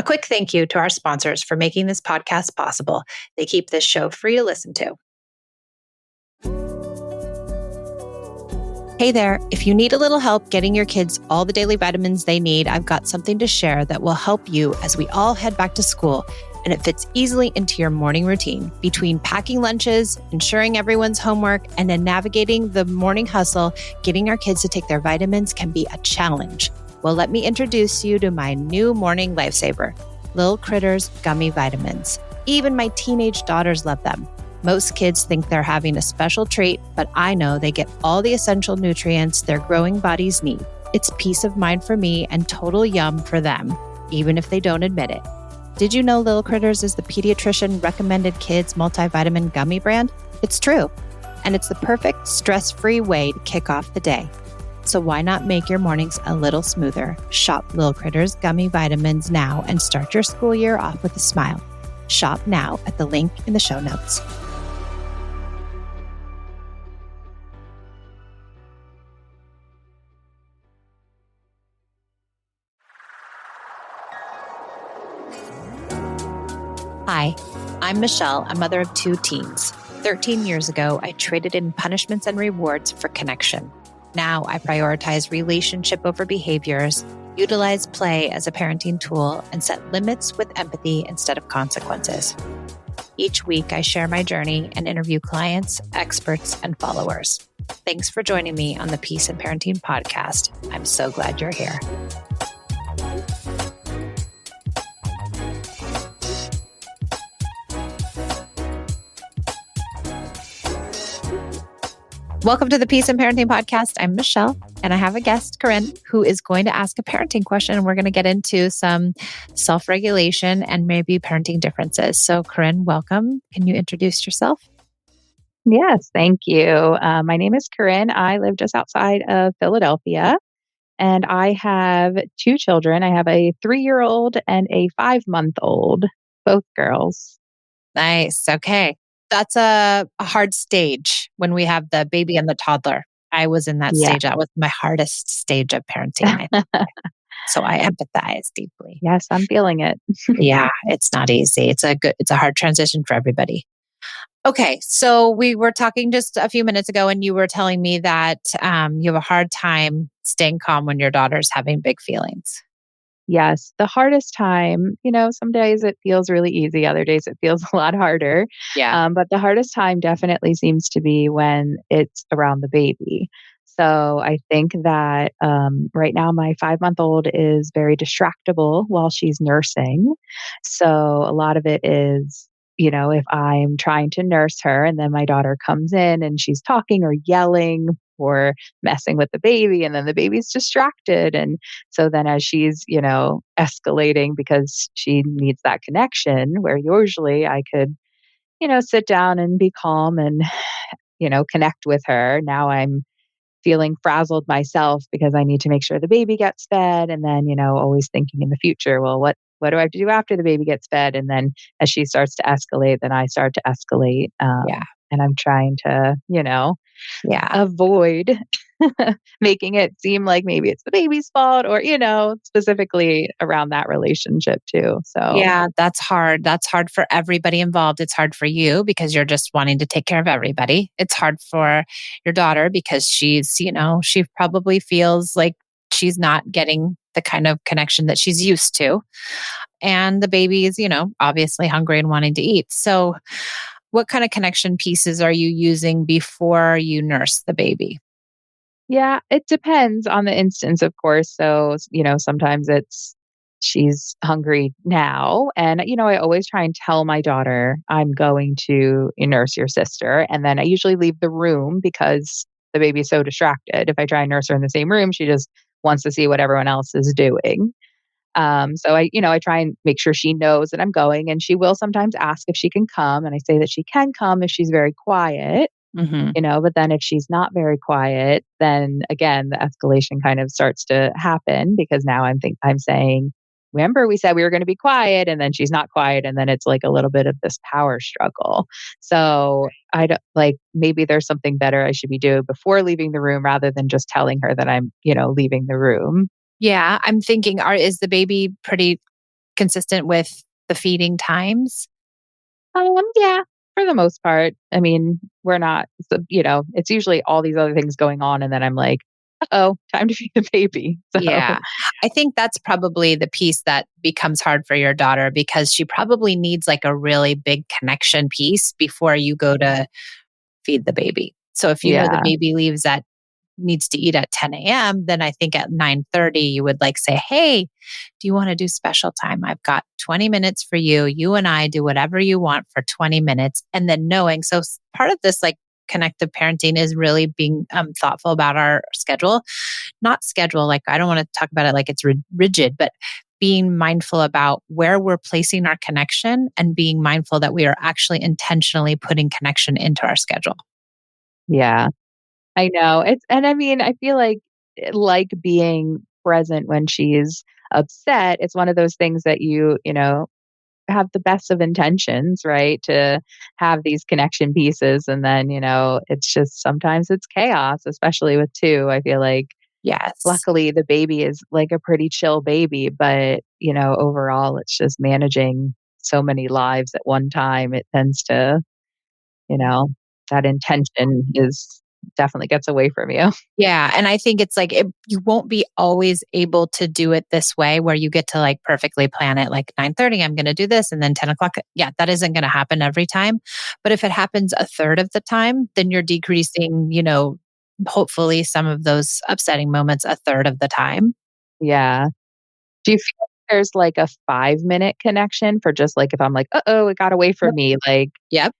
quick thank you to our sponsors for making this podcast possible. They keep this show free to listen to. Hey there, if you need a little help getting your kids all the daily vitamins they need, I've got something to share that will help you as we all head back to school, and it fits easily into your morning routine. Between packing lunches, ensuring everyone's homework, and then navigating the morning hustle, getting our kids to take their vitamins can be a challenge. Well, let me introduce you to my new morning lifesaver, Lil Critters Gummy Vitamins. Even my teenage daughters love them. Most kids think they're having a special treat, but I know they get all the essential nutrients their growing bodies need. It's peace of mind for me and total yum for them, even if they don't admit it. Did you know Little Critters is the pediatrician recommended kids multivitamin gummy brand? It's true. And it's the perfect stress-free way to kick off the day. So why not make your mornings a little smoother? Shop Little Critters Gummy Vitamins now and start your school year off with a smile. Shop now at the link in the show notes. Hi, I'm Michelle, a mother of 2 teens. 13 years ago, I traded in punishments and rewards for connection. Now I prioritize relationship over behaviors, utilize play as a parenting tool, and set limits with empathy instead of consequences. Each week, I share my journey and interview clients, experts, and followers. Thanks for joining me on the Peace and Parenting podcast. I'm so glad you're here. Welcome to the Peace and Parenting podcast. I'm Michelle, and I have a guest, Corynne, who is going to ask a parenting question, and we're going to get into some self-regulation and maybe parenting differences. So, Corynne, welcome. Can you introduce yourself? Yes, thank you. My name is Corynne. I live just outside of Philadelphia, and I have 2 children. I have a 3-year-old and a 5-month-old, both girls. Nice. Okay. That's a hard stage when we have the baby and the toddler. I was in that stage. That was my hardest stage of parenting. So I empathize deeply. Yes, I'm feeling it. Yeah, it's not easy. It's a hard transition for everybody. Okay, so we were talking just a few minutes ago, and you were telling me that you have a hard time staying calm when your daughter's having big feelings. Yes, the hardest time, some days it feels really easy, other days it feels a lot harder. Yeah. But the hardest time definitely seems to be when it's around the baby. So I think that right now my 5-month-old is very distractible while she's nursing. So a lot of it is, if I'm trying to nurse her and then my daughter comes in and she's talking or yelling or messing with the baby, and then the baby's distracted. And so then as she's, escalating because she needs that connection, where usually I could, sit down and be calm and, connect with her. Now I'm feeling frazzled myself because I need to make sure the baby gets fed. And then, always thinking in the future, well, what do I have to do after the baby gets fed? And then as she starts to escalate, then I start to escalate. And I'm trying to, avoid making it seem like maybe it's the baby's fault or, specifically around that relationship too. So yeah, that's hard. That's hard for everybody involved. It's hard for you because you're just wanting to take care of everybody. It's hard for your daughter because she's, she probably feels like she's not getting the kind of connection that she's used to. And the baby is, obviously hungry and wanting to eat. So what kind of connection pieces are you using before you nurse the baby? Yeah, it depends on the instance, of course. So, sometimes she's hungry now. And, I always try and tell my daughter, I'm going to nurse your sister. And then I usually leave the room because the baby's so distracted. If I try and nurse her in the same room, she just wants to see what everyone else is doing. So I try and make sure she knows that I'm going, and she will sometimes ask if she can come. And I say that she can come if she's very quiet. But then if she's not very quiet, then again, the escalation kind of starts to happen because now I'm saying, remember we said we were going to be quiet, and then she's not quiet. And then it's like a little bit of this power struggle. So I don't maybe there's something better I should be doing before leaving the room rather than just telling her that I'm, leaving the room. Yeah. I'm thinking, is the baby pretty consistent with the feeding times? Yeah, for the most part. I mean, we're not, it's usually all these other things going on. And then I'm like, oh, time to feed the baby. So, Yeah. I think that's probably the piece that becomes hard for your daughter because she probably needs like a really big connection piece before you go to feed the baby. So if you know the yeah, baby needs to eat at 10 a.m., then I think at 9:30 you would like say, "Hey, do you want to do special time? I've got 20 minutes for you. You and I do whatever you want for 20 minutes." And then knowing, so part of this like connective parenting is really being thoughtful about our schedule, not schedule. Like I don't want to talk about it like it's rigid, but being mindful about where we're placing our connection and being mindful that we are actually intentionally putting connection into our schedule. yeah, I know. And I mean, I feel like being present when she's upset, it's one of those things that have the best of intentions, right? To have these connection pieces. And then, it's just sometimes it's chaos, especially with two. I feel like Yes. luckily the baby is like a pretty chill baby, but, overall it's just managing so many lives at one time. It tends to, you know, that intention is definitely gets away from you. Yeah. And I think it's like you won't be always able to do it this way where you get to like perfectly plan it like 9:30, I'm going to do this. And then 10 o'clock. Yeah, that isn't going to happen every time. But if it happens a third of the time, then you're decreasing, hopefully some of those upsetting moments a third of the time. Yeah. Do you feel like there's like a 5-minute connection for just like if I'm like, "Uh-oh, it got away from Yep. me," like Yep.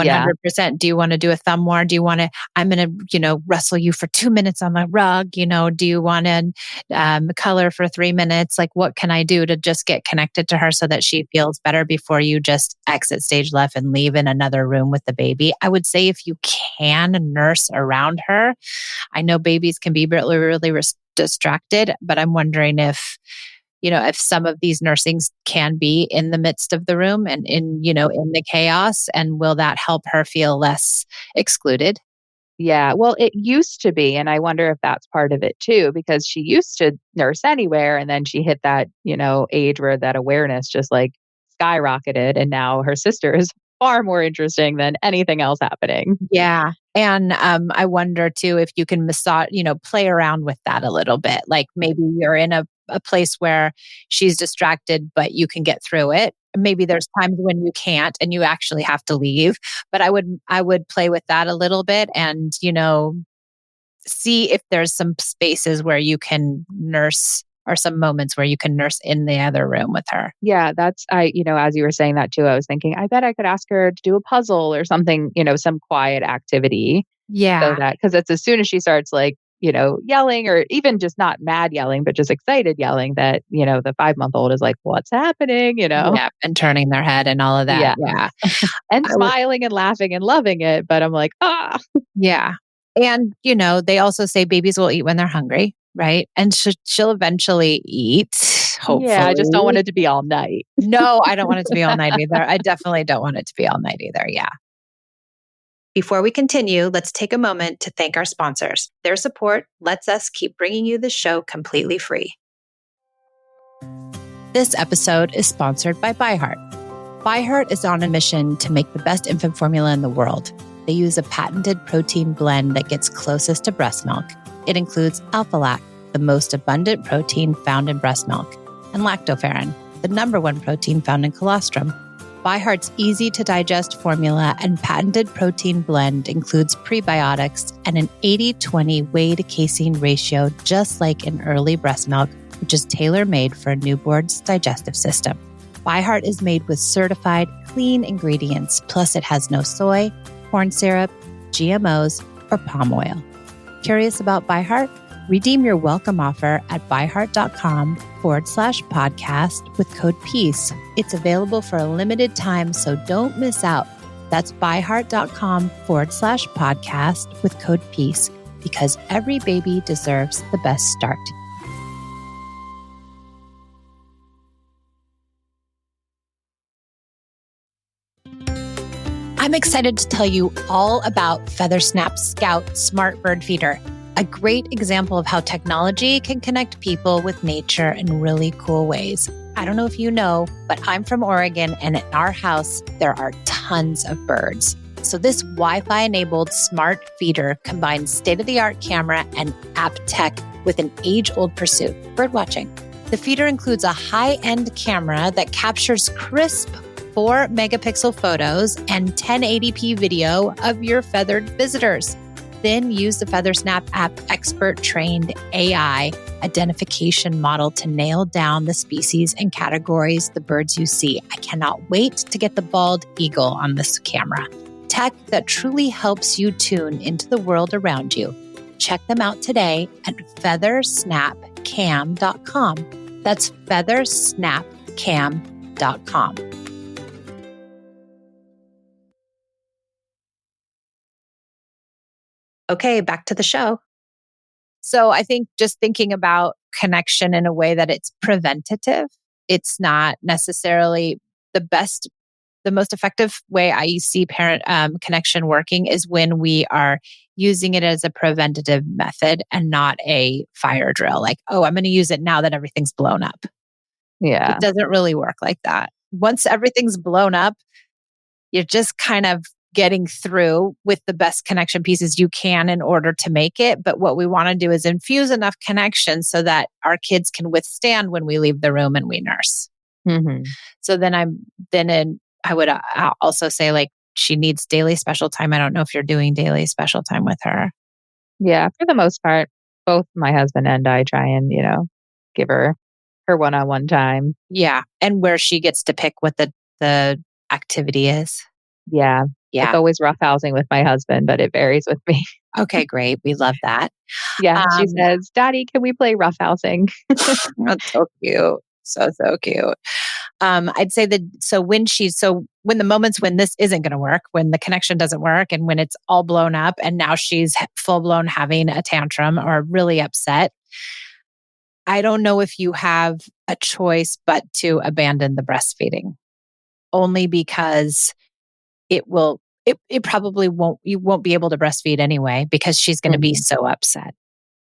yeah. 100%. Do you want to do a thumb war? Do you want to, I'm going to, wrestle you for 2 minutes on the rug? Do you want to color for 3 minutes? Like, what can I do to just get connected to her so that she feels better before you just exit stage left and leave in another room with the baby? I would say if you can nurse around her, I know babies can be really, really distracted, but I'm wondering if some of these nursings can be in the midst of the room and in the chaos, and will that help her feel less excluded? Yeah, well, it used to be, and I wonder if that's part of it too, because she used to nurse anywhere, and then she hit that, age where that awareness just like skyrocketed, and now her sister is far more interesting than anything else happening. Yeah. And I wonder too if you can massage, play around with that a little bit. Like maybe you're in a place where she's distracted, but you can get through it. Maybe there's times when you can't and you actually have to leave. But I would play with that a little bit and, see if there's some spaces where you can nurse or some moments where you can nurse in the other room with her. Yeah, as you were saying that too, I was thinking, I bet I could ask her to do a puzzle or something, some quiet activity so Yeah. that, because it's as soon as she starts like, yelling or even just not mad yelling, but just excited yelling that, the 5-month-old is like, what's happening? Yeah. And turning their head and all of that. Yeah. Yeah. And I would smiling and laughing and loving it. But I'm like, ah, Yeah. And, they also say babies will eat when they're hungry, right? And she'll eventually eat, yeah, I just don't want hopefully. it to be all night. No, I don't want it to be all night either. I definitely don't want it to be all night either. Yeah. Before we continue, let's take a moment to thank our sponsors. Their support lets us keep bringing you the show completely free. This episode is sponsored by ByHeart. ByHeart is on a mission to make the best infant formula in the world. They use a patented protein blend that gets closest to breast milk. It includes alpha-lac, the most abundant protein found in breast milk, and lactoferrin, the number one protein found in colostrum. ByHeart's easy-to-digest formula and patented protein blend includes prebiotics and an 80-20 whey-to-casein ratio, just like in early breast milk, which is tailor-made for a newborn's digestive system. ByHeart is made with certified, clean ingredients, plus it has no soy, corn syrup, GMOs, or palm oil. Curious about ByHeart? Redeem your welcome offer at byheart.com/podcast with code PEACE. It's available for a limited time, so don't miss out. That's byheart.com/podcast with code PEACE, because every baby deserves the best start. I'm excited to tell you all about FeatherSnap Scout Smart Bird Feeder, a great example of how technology can connect people with nature in really cool ways. I don't know if you know, but I'm from Oregon, and in our house, there are tons of birds. So this Wi-Fi enabled smart feeder combines state-of-the-art camera and app tech with an age-old pursuit, birdwatching. The feeder includes a high-end camera that captures crisp 4-megapixel photos and 1080p video of your feathered visitors. Then use the FeatherSnap app expert-trained AI identification model to nail down the species and categorize the birds you see. I cannot wait to get the bald eagle on this camera. Tech that truly helps you tune into the world around you. Check them out today at feathersnapcam.com. That's feathersnapcam.com. Okay, back to the show. So I think just thinking about connection in a way that it's preventative, it's not necessarily the most effective way I see parent connection working is when we are using it as a preventative method and not a fire drill. Like, oh, I'm going to use it now that everything's blown up. Yeah. It doesn't really work like that. Once everything's blown up, you're just kind of getting through with the best connection pieces you can in order to make it. But what we want to do is infuse enough connection so that our kids can withstand when we leave the room and we nurse. Mm-hmm. So then I would also say like she needs daily special time. I don't know if you're doing daily special time with her. Yeah, for the most part, both my husband and I try and, give her one-on-one time. Yeah. And where she gets to pick what the activity is. Yeah. Yeah. It's always roughhousing with my husband, but it varies with me. Okay, great. We love that. Yeah. She says, Daddy, can we play roughhousing? That's so cute. So cute. I'd say that when the moments when this isn't going to work, when the connection doesn't work and when it's all blown up and now she's full blown having a tantrum or really upset, I don't know if you have a choice but to abandon the breastfeeding, only because it probably you won't be able to breastfeed anyway because she's going to be so upset.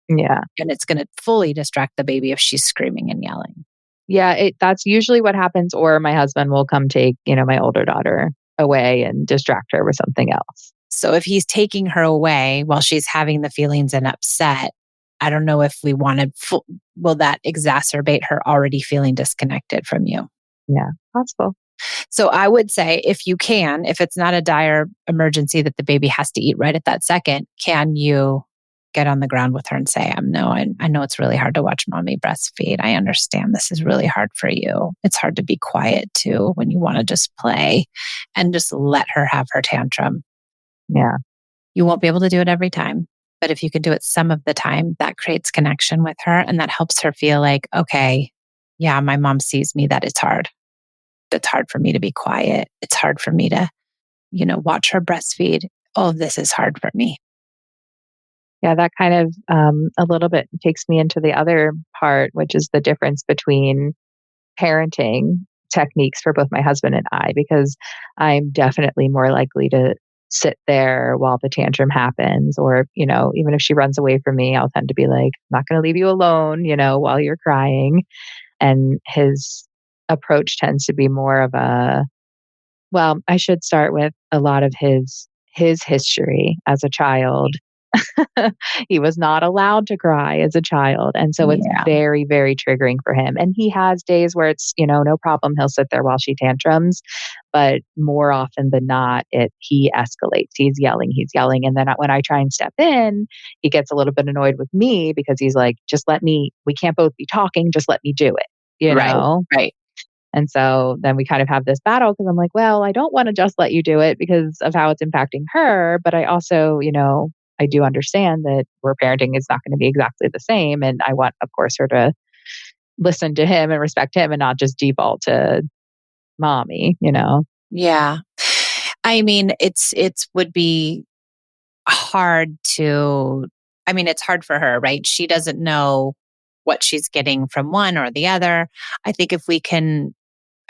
Yeah. And it's going to fully distract the baby if she's screaming and yelling. Yeah, that's usually what happens. Or my husband will come take, my older daughter away and distract her with something else. So if he's taking her away while she's having the feelings and upset, I don't know if we want to, will that exacerbate her already feeling disconnected from you? Yeah, possible. So I would say if you can, if it's not a dire emergency that the baby has to eat right at that second, can you get on the ground with her and say, I know it's really hard to watch mommy breastfeed. I understand this is really hard for you. It's hard to be quiet too when you want to just play and just let her have her tantrum. Yeah. You won't be able to do it every time, but if you can do it some of the time, that creates connection with her and that helps her feel like, okay, yeah, my mom sees me, that it's hard. It's hard for me to be quiet. It's hard for me to, watch her breastfeed. All of this is hard for me. Yeah, that kind of a little bit takes me into the other part, which is the difference between parenting techniques for both my husband and I, because I'm definitely more likely to sit there while the tantrum happens. Or, even if she runs away from me, I'll tend to be like, I'm not going to leave you alone, while you're crying. And his approach tends to be more of I should start with a lot of his history as a child. He was not allowed to cry as a child. And so it's very, very triggering for him. And he has days where it's, no problem. He'll sit there while she tantrums. But more often than not, he escalates. He's yelling. And then when I try and step in, he gets a little bit annoyed with me because he's like, we can't both be talking. Just let me do it, know? Right. And so then we kind of have this battle because I'm like, well, I don't want to just let you do it because of how it's impacting her. But I also, I do understand that where parenting is not going to be exactly the same. And I want, of course, her to listen to him and respect him and not just default to mommy, Yeah. I mean, it's would be hard it's hard for her, right? She doesn't know what she's getting from one or the other. I think if we can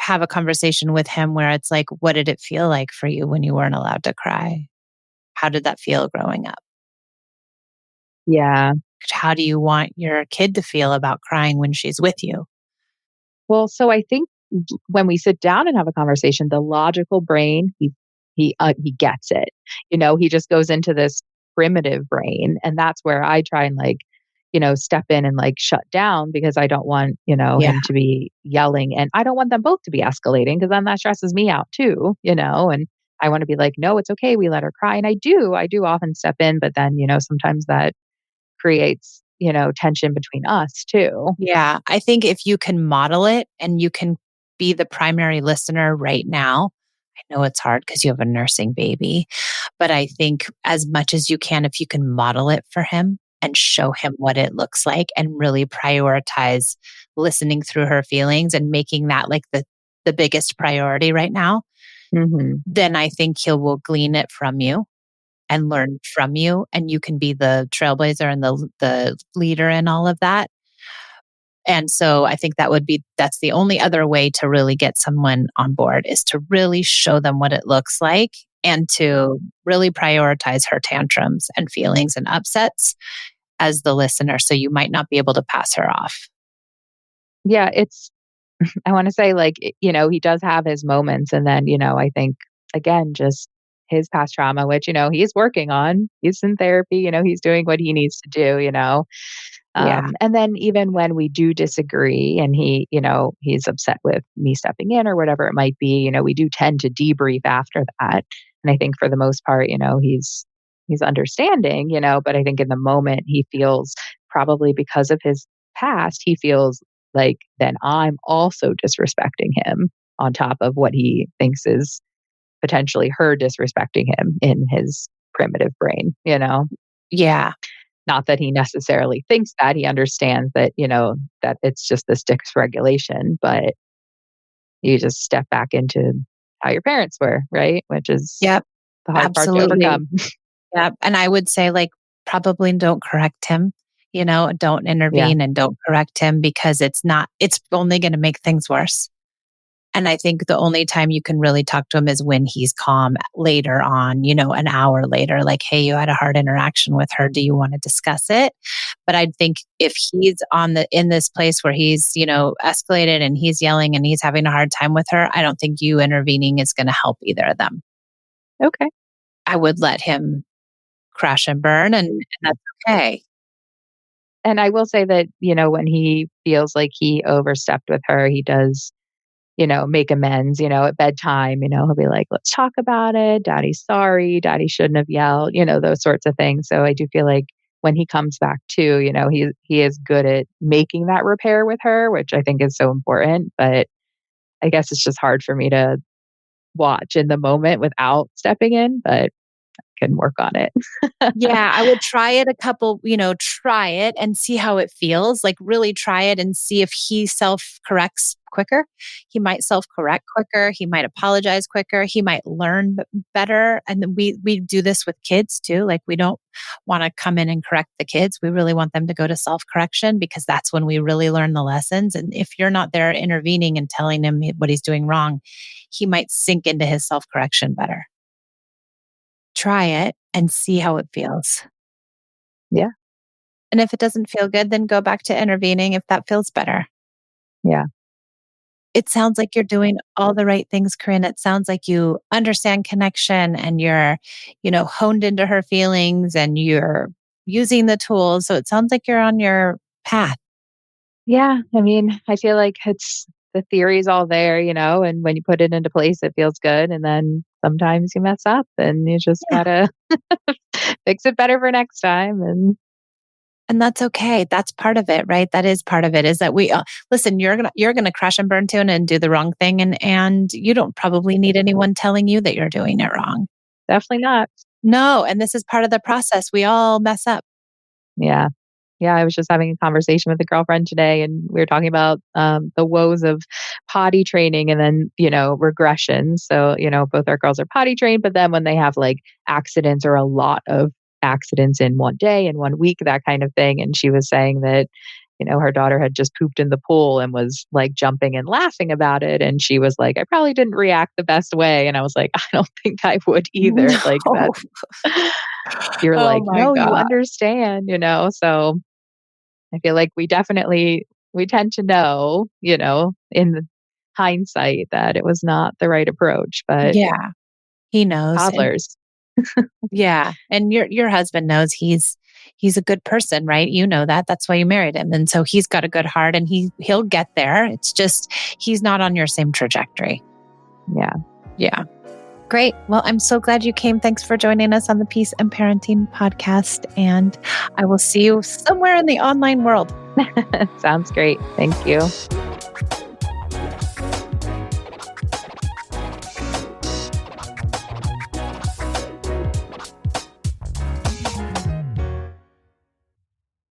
have a conversation with him where it's like, what did it feel like for you when you weren't allowed to cry? How did that feel growing up? Yeah. How do you want your kid to feel about crying when she's with you? Well, so I think when we sit down and have a conversation, the logical brain, he gets it. He just goes into this primitive brain, and that's where I try and step in and shut down because I don't want, Yeah. him to be yelling, and I don't want them both to be escalating because then that stresses me out too, and I want to be like, no, it's okay. We let her cry. And I do often step in, but then, sometimes that creates, tension between us too. Yeah. I think if you can model it and you can be the primary listener right now, I know it's hard because you have a nursing baby, but I think as much as you can, if you can model it for him and show him what it looks like and really prioritize listening through her feelings and making that like the biggest priority right now, Hmm. then I think he will glean it from you and learn from you, and you can be the trailblazer and the leader in all of that. And so I think that's the only other way to really get someone on board is to really show them what it looks like and to really prioritize her tantrums and feelings and upsets as the listener. So you might not be able to pass her off. Yeah, I want to say he does have his moments, and then, I think again, just his past trauma, which, he's working on. He's in therapy, he's doing what he needs to do. Yeah. And then even when we do disagree and he's upset with me stepping in or whatever it might be, we do tend to debrief after that. And I think for the most part, he's understanding, but I think in the moment he feels probably because of his past, he feels like then I'm also disrespecting him on top of what he thinks is potentially her disrespecting him in his primitive brain. Yeah. Not that he necessarily thinks that, he understands that, that it's just this dysregulation, but you just step back into how your parents were, right? Which is Yep. the hard part to Absolutely. overcome. Yep. And I would say, like, probably don't correct him, don't Yeah. intervene and don't correct him because it's only going to make things worse. And I think the only time you can really talk to him is when he's calm later on, an hour later, like, hey, you had a hard interaction with her. Do you want to discuss it? But I think if he's in this place where he's, escalated and he's yelling and he's having a hard time with her, I don't think you intervening is going to help either of them. Okay. I would let him crash and burn and that's okay. And I will say that, when he feels like he overstepped with her, he does, make amends, at bedtime, he'll be like, let's talk about it. Daddy's sorry. Daddy shouldn't have yelled, those sorts of things. So I do feel like when he comes back too, he is good at making that repair with her, which I think is so important. But I guess it's just hard for me to watch in the moment without stepping in, but I can work on it. Yeah, I would try it try it and see how it feels. Like really try it and see if he self corrects quicker. He might self correct quicker. He might apologize quicker. He might learn better. And then we do this with kids too. Like we don't want to come in and correct the kids. We really want them to go to self correction because that's when we really learn the lessons. And if you're not there intervening and telling him what he's doing wrong, he might sink into his self correction better. Try it and see how it feels. Yeah. And if it doesn't feel good, then go back to intervening if that feels better. Yeah. It sounds like you're doing all the right things, Corinne. It sounds like you understand connection and you're, honed into her feelings and you're using the tools. So it sounds like you're on your path. Yeah. I mean, I feel like it's the theory's all there, and when you put it into place, it feels good. And then sometimes you mess up and you just Yeah. gotta fix it better for next time. And And that's okay. That's part of it, right? That is part of it is that we listen, you're going to crash and burn too and do the wrong thing and you don't probably need anyone telling you that you're doing it wrong. definitely not. No, and this is part of the process. We all mess up. Yeah. Yeah, I was just having a conversation with a girlfriend today, and we were talking about the woes of potty training and then, regression. So, both our girls are potty trained, but then when they have like accidents or a lot of accidents in one day, in one week, that kind of thing. And she was saying that, her daughter had just pooped in the pool and was like jumping and laughing about it. And she was like, I probably didn't react the best way. And I was like, I don't think I would either. Like No. that, you're Oh like, my no, you God. understand. So I feel like we definitely we tend to know, in hindsight that it was not the right approach, but Yeah, he knows. And toddlers. yeah, and your husband knows he's a good person, right? You know that. That's why you married him. And so he's got a good heart and he'll get there. It's just he's not on your same trajectory. Yeah. Yeah. Great. Well, I'm so glad you came. Thanks for joining us on the Peace and Parenting podcast. And I will see you somewhere in the online world. Sounds great. Thank you.